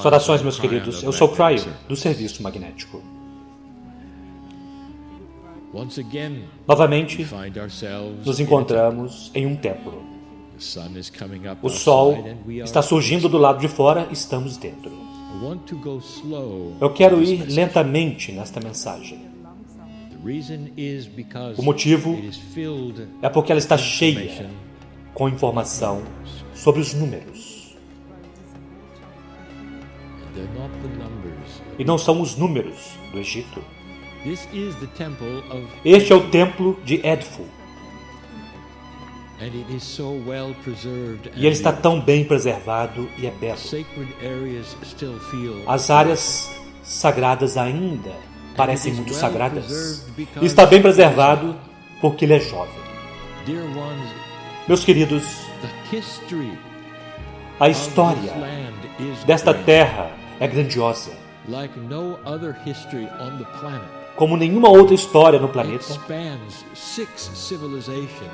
Saudações, meus queridos. Eu sou Cryo, do Serviço Magnético. Novamente, nos encontramos em um templo. O sol está surgindo do lado de fora, estamos dentro. Eu quero ir lentamente nesta mensagem. O motivo é porque ela está cheia com informação sobre os números. E não são os números do Egito. Este é o templo de Edfu. E ele está tão bem preservado e é belo. As áreas sagradas ainda parecem muito sagradas. E está bem preservado porque ele é jovem. Meus queridos, a história desta terra é grandiosa. Como nenhuma outra história no planeta,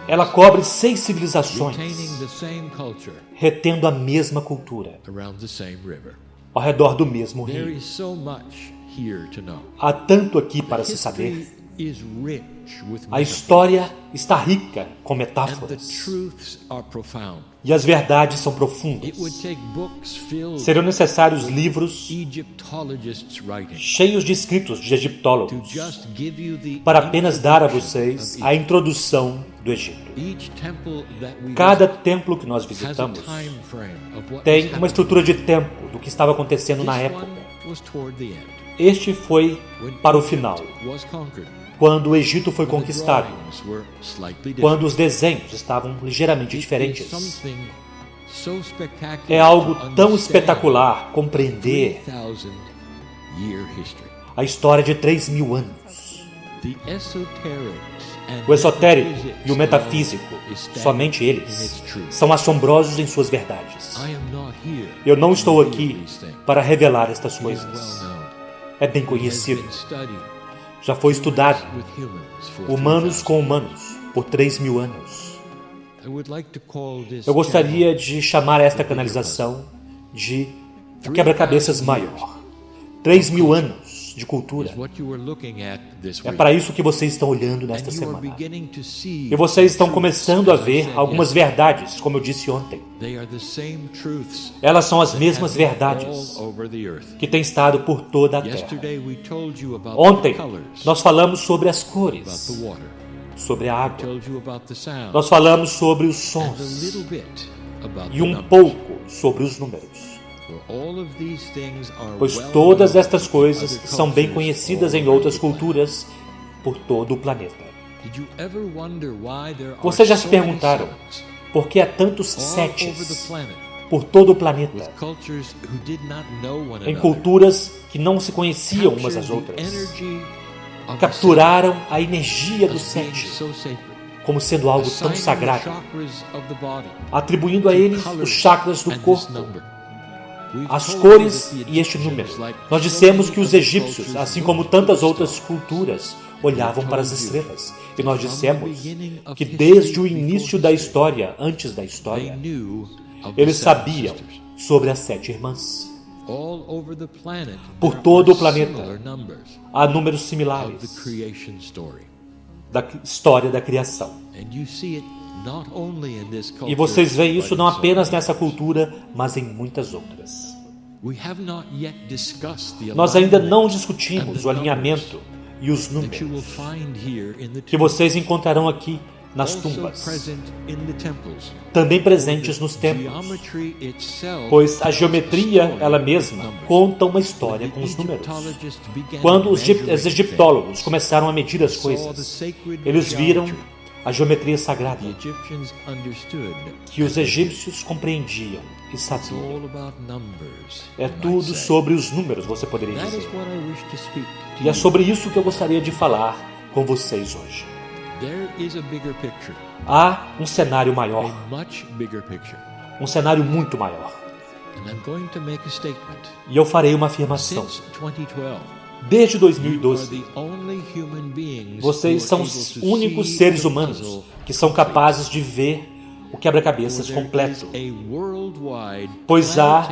ela cobre 6 civilizações, retendo a mesma cultura, ao redor do mesmo rio. Há tanto aqui para se saber. A história está rica com metáforas. E as verdades são profundas. Serão necessários livros cheios de escritos de egiptólogos para apenas dar a vocês a introdução do Egito. Cada templo que nós visitamos tem uma estrutura de tempo do que estava acontecendo na época. Este foi para o final, quando o Egito foi conquistado, quando os desenhos estavam ligeiramente diferentes. É algo tão espetacular compreender a história de 3.000 anos. O esotérico e o metafísico, somente eles, são assombrosos em suas verdades. Eu não estou aqui para revelar estas coisas. É bem conhecido. Já foi estudado, humanos com humanos, por 3.000 anos. Eu gostaria de chamar esta canalização de o quebra-cabeças maior. 3.000 anos de cultura. É para isso que vocês estão olhando nesta semana. E vocês estão começando a ver algumas verdades, como eu disse ontem. Elas são as mesmas verdades que têm estado por toda a Terra. Ontem, nós falamos sobre as cores, sobre a água. Nós falamos sobre os sons e um pouco sobre os números. Pois todas estas coisas são bem conhecidas em outras culturas por todo o planeta. Vocês já se perguntaram por que há tantos setes por todo o planeta, em culturas que não se conheciam umas às outras? Capturaram a energia do sete como sendo algo tão sagrado, atribuindo a eles os chakras do corpo, as cores e este número. Nós dissemos que os egípcios, assim como tantas outras culturas, olhavam para as estrelas. E nós dissemos que desde o início da história, antes da história, eles sabiam sobre as 7 irmãs. Por todo o planeta, há números similares da história da criação. E vocês veem isso não apenas nessa cultura, mas em muitas outras. Nós ainda não discutimos o alinhamento e os números que vocês encontrarão aqui nas tumbas, também presentes nos templos, pois a geometria, ela mesma, conta uma história com os números. Quando os egiptólogos começaram a medir as coisas, eles viram a geometria sagrada, que os egípcios compreendiam e sabiam. É tudo sobre os números, você poderia dizer. E é sobre isso que eu gostaria de falar com vocês hoje. Há um cenário maior, um cenário muito maior. E eu farei uma afirmação. Desde 2012, vocês são os únicos seres humanos que são capazes de ver o quebra-cabeças completo, pois há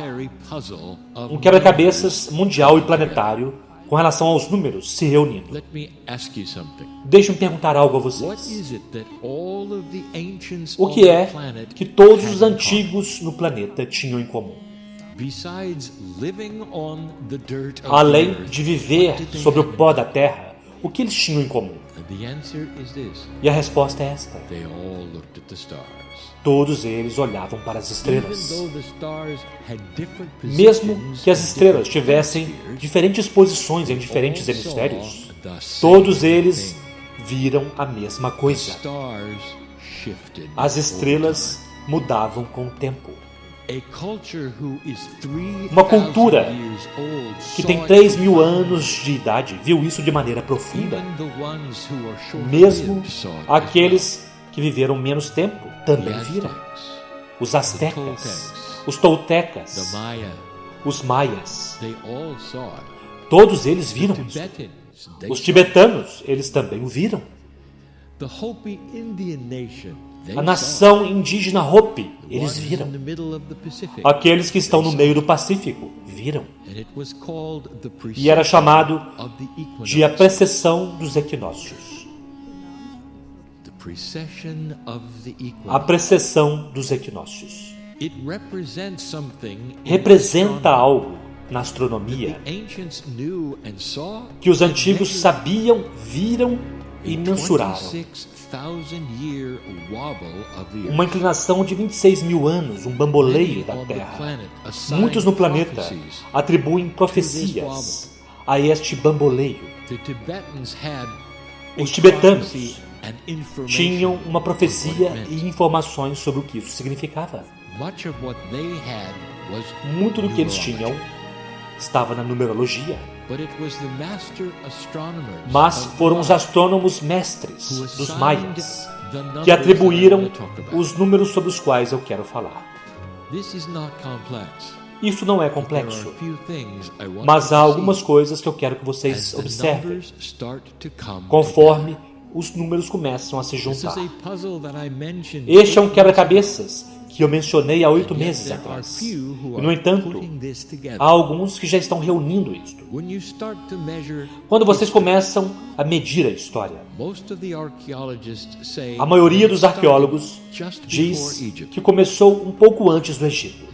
um quebra-cabeças mundial e planetário com relação aos números se reunindo. Deixe-me perguntar algo a vocês. O que é que todos os antigos no planeta tinham em comum? Além de viver sobre o pó da Terra, o que eles tinham em comum? E a resposta é esta. Todos eles olhavam para as estrelas. Mesmo que as estrelas tivessem diferentes posições em diferentes hemisférios, todos eles viram a mesma coisa. As estrelas mudavam com o tempo. Uma cultura que tem 3.000 anos de idade viu isso de maneira profunda. Mesmo aqueles que viveram menos tempo também viram. Os astecas, os toltecas, os maias, todos eles viram isso. Os tibetanos, eles também o viram. A nação indígena Hopi, eles viram. Aqueles que estão no meio do Pacífico, viram. E era chamado de a precessão dos equinócios. A precessão dos equinócios. Representa algo na astronomia que os antigos sabiam, viram e mensuraram. Uma inclinação de 26.000 anos, um bamboleio da Terra. Muitos no planeta atribuem profecias a este bamboleio. Os tibetanos tinham uma profecia e informações sobre o que isso significava. Muito do que eles tinham estava na numerologia. Mas foram os astrônomos mestres dos maias que atribuíram os números sobre os quais eu quero falar. Isso não é complexo, mas há algumas coisas que eu quero que vocês observem conforme os números começam a se juntar. Este é um quebra-cabeças que eu mencionei há 8 meses atrás. E, no entanto, há alguns que já estão reunindo isto. Quando vocês começam a medir a história, a maioria dos arqueólogos diz que começou um pouco antes do Egito.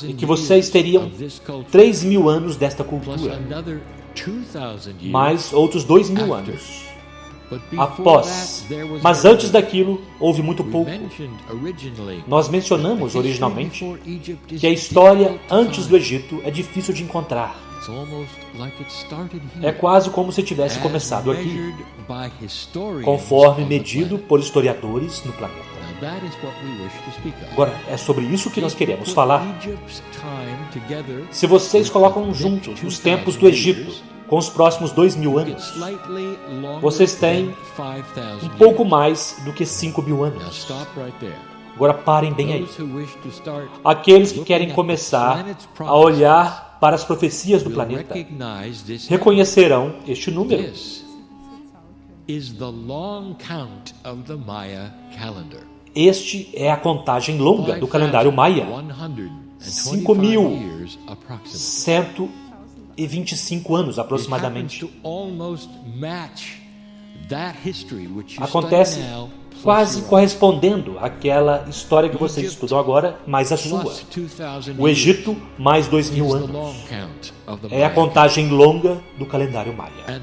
E que vocês teriam 3.000 anos desta cultura, mais outros 2.000 anos após. Mas antes daquilo, houve muito pouco. Nós mencionamos originalmente que a história antes do Egito é difícil de encontrar. É quase como se tivesse começado aqui, conforme medido por historiadores no planeta. Agora, é sobre isso que nós queremos falar. Se vocês colocam juntos os tempos do Egito com os próximos 2.000 anos, vocês têm um pouco mais do que 5.000 anos. Agora parem bem aí. Aqueles que querem começar a olhar para as profecias do planeta reconhecerão este número. Este é a contagem longa do calendário Maia. 5.125 anos aproximadamente. Acontece quase correspondendo àquela história que vocês estudam agora, mais a sua. O Egito mais 2.000 anos. É a contagem longa do calendário Maia.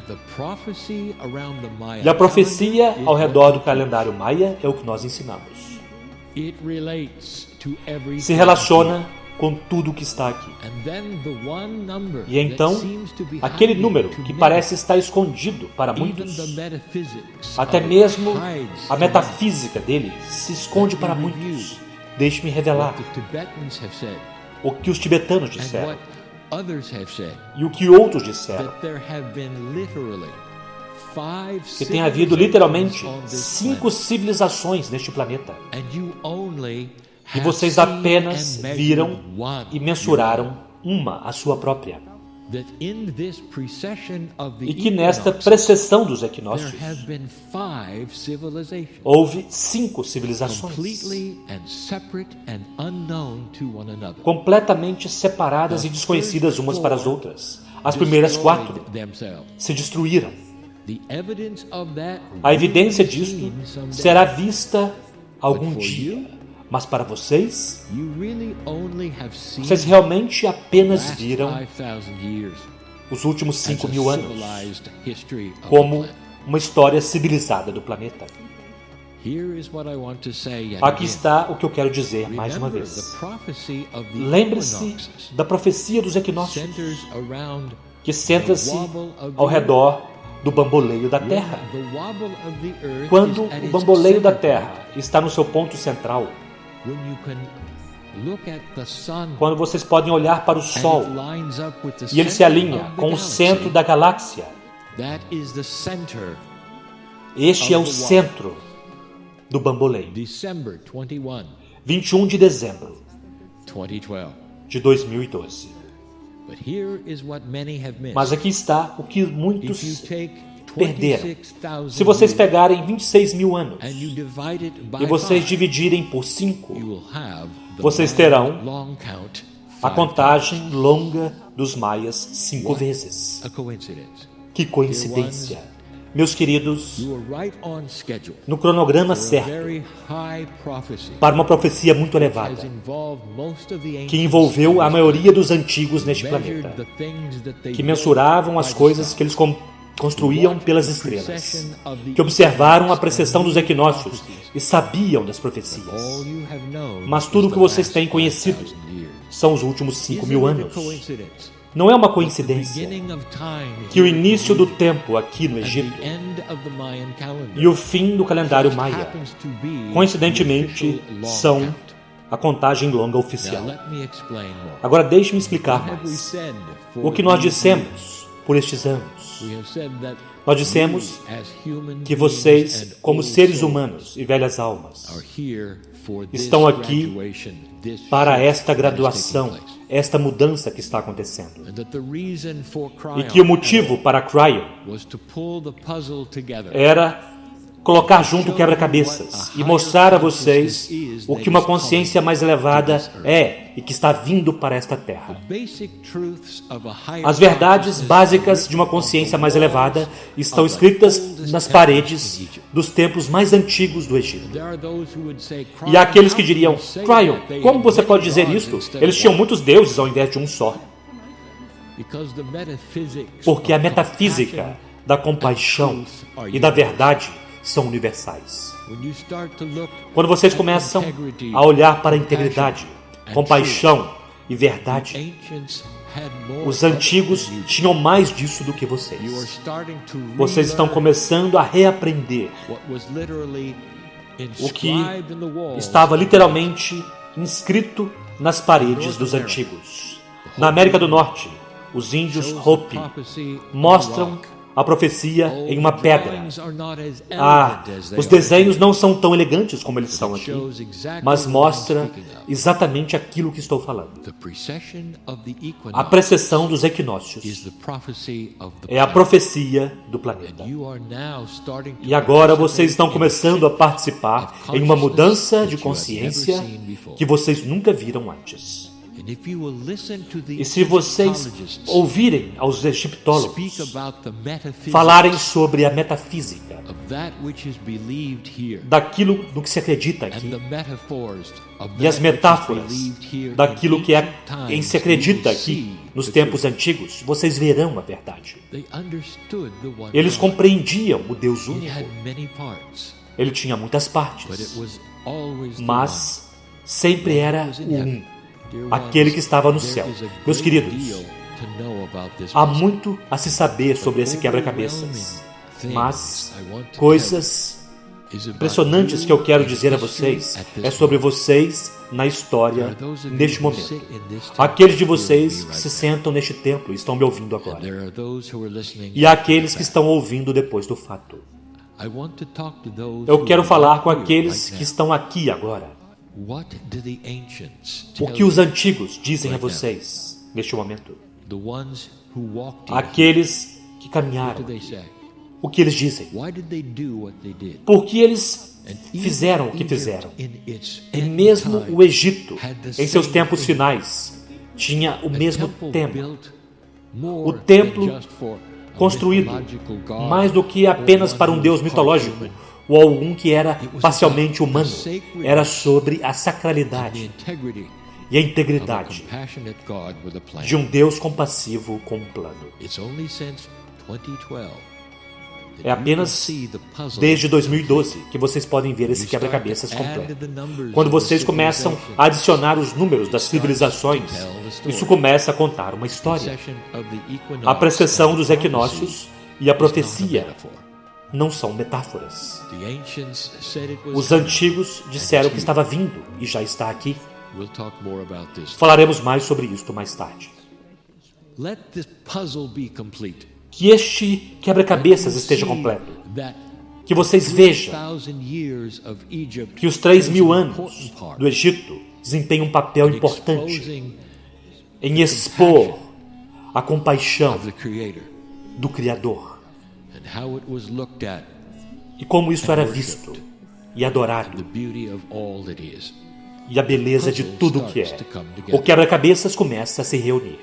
E a profecia ao redor do calendário Maia é o que nós ensinamos. Se relaciona com tudo o que está aqui. E então, aquele número que parece estar escondido para muitos, até mesmo a metafísica dele se esconde para muitos. Deixe-me revelar o que os tibetanos disseram e o que outros disseram. Que tem havido literalmente 5 civilizações neste planeta. E vocês apenas viram e mensuraram uma, a sua própria. e que nesta precessão dos equinócios houve 5 civilizações completamente separadas e desconhecidas umas para as outras. As primeiras 4 se destruíram. A evidência disto será vista algum dia, mas para vocês realmente apenas viram os últimos 5.000 anos como uma história civilizada do planeta. Aqui está o que eu quero dizer mais uma vez. Lembre-se da profecia dos equinócios, que centra-se ao redor do bamboleio da Terra. Quando o bamboleio da Terra está no seu ponto central, quando vocês podem olhar para o Sol e ele se alinha com o centro da galáxia, este é o centro do bamboleio. 21 de dezembro de 2012. Mas aqui está o que muitos perderam. Se vocês pegarem 26.000 anos e vocês dividirem por 5, vocês terão a contagem longa dos maias 5 vezes. Que coincidência! Meus queridos, no cronograma certo, para uma profecia muito elevada, que envolveu a maioria dos antigos neste planeta, que mensuravam as coisas que eles construíam pelas estrelas, que observaram a precessão dos equinócios e sabiam das profecias. Mas tudo o que vocês têm conhecido são os últimos 5.000 anos. Não é uma coincidência que o início do tempo aqui no Egito e o fim do calendário maia, coincidentemente, são a contagem longa oficial. Agora deixe-me explicar mais. O que nós dissemos por estes anos? Nós dissemos que vocês, como seres humanos e velhas almas, estão aqui para esta graduação, esta mudança que está acontecendo. E que o motivo para Cryon era colocar junto o quebra-cabeças e mostrar a vocês o que uma consciência mais elevada é e que está vindo para esta terra. As verdades básicas de uma consciência mais elevada estão escritas nas paredes dos templos mais antigos do Egito. E há aqueles que diriam: Cryon, como você pode dizer isto? Eles tinham muitos deuses ao invés de um só. Porque a metafísica da compaixão e da verdade são universais. Quando vocês começam a olhar para a integridade, compaixão e verdade, os antigos tinham mais disso do que vocês. Vocês estão começando a reaprender o que estava literalmente inscrito nas paredes dos antigos. Na América do Norte, os índios Hopi mostram a profecia em uma pedra. Os desenhos não são tão elegantes como eles são aqui, mas mostra exatamente aquilo que estou falando. A precessão dos equinócios é a profecia do planeta. E agora vocês estão começando a participar em uma mudança de consciência que vocês nunca viram antes. E se vocês ouvirem aos egiptólogos falarem sobre a metafísica daquilo no que se acredita aqui e as metáforas daquilo que se acredita aqui nos tempos antigos, vocês verão a verdade. Eles compreendiam o Deus único. Ele tinha muitas partes, mas sempre era um. Aquele que estava no céu. Meus queridos, há muito a se saber sobre esse quebra-cabeças, mas coisas impressionantes que eu quero dizer a vocês é sobre vocês na história neste momento. Aqueles de vocês que se sentam neste templo e estão me ouvindo agora, e há aqueles que estão ouvindo depois do fato. Eu quero falar com aqueles que estão aqui agora. O que os antigos dizem a vocês neste momento? Aqueles que caminharam, o que eles dizem? Por que eles fizeram o que fizeram? E mesmo o Egito, em seus tempos finais, tinha o mesmo tema. O templo construído mais do que apenas para um Deus mitológico ou algum que era parcialmente humano. Era sobre a sacralidade e a integridade de um Deus compassivo com um plano. É apenas desde 2012 que vocês podem ver esse quebra-cabeças completo. Quando vocês começam a adicionar os números das civilizações, isso começa a contar uma história. A precessão dos equinócios e a profecia não são metáforas. Os antigos disseram que estava vindo e já está aqui. Falaremos mais sobre isto mais tarde. Que este quebra-cabeças esteja completo. Que vocês vejam que os 3.000 anos do Egito desempenham um papel importante em expor a compaixão do Criador e como isso era visto e adorado e a beleza de tudo o que é. O quebra-cabeças começa a se reunir.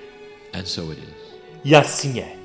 E assim é.